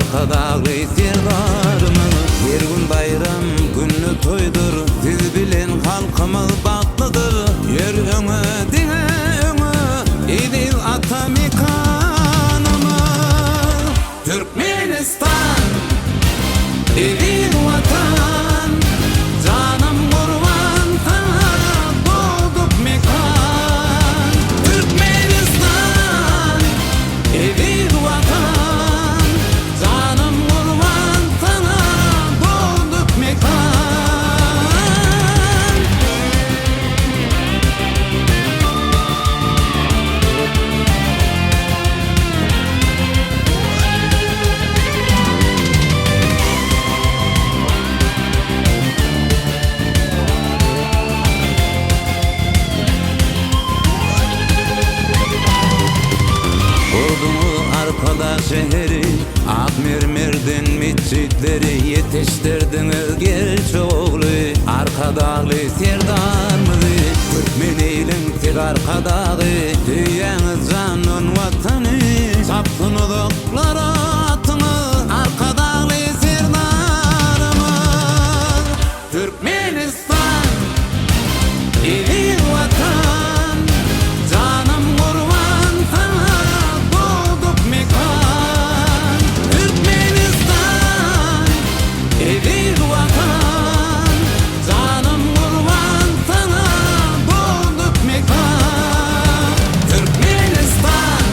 arkadagı serdarmy. Her gün bayram günü toydur, siz bilen halkymyz baklydyr. Yer öňe diňe öňe, Idil ata mekanymyz. Türkmenistan, Idil vatan, canım kurban sana doğduk mekan. Türkmenistan, Idil vatan, canım kurban sana doğduk mekan. Kurdumu arkada şehri, ak mermerden mescitleri yetiştirdiniz genç oğlu. Arkadağı serdarmyzy, Türkmen elim tek arkadağı. Düýäňiz canyn watany, sapynylyklary atyňyz. Arkadağı serdarmyz. Türkmenistan, Idil vatan, canım kurban sana doğduk mekan. Türkmenistan, Idil vatan, canım kurban sana doğduk mekan. Türkmenistan,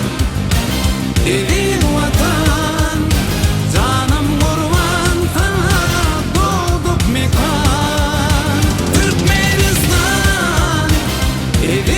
Idil vatan, canım kurban sana doğduk mekan. Türkmenistan, Idil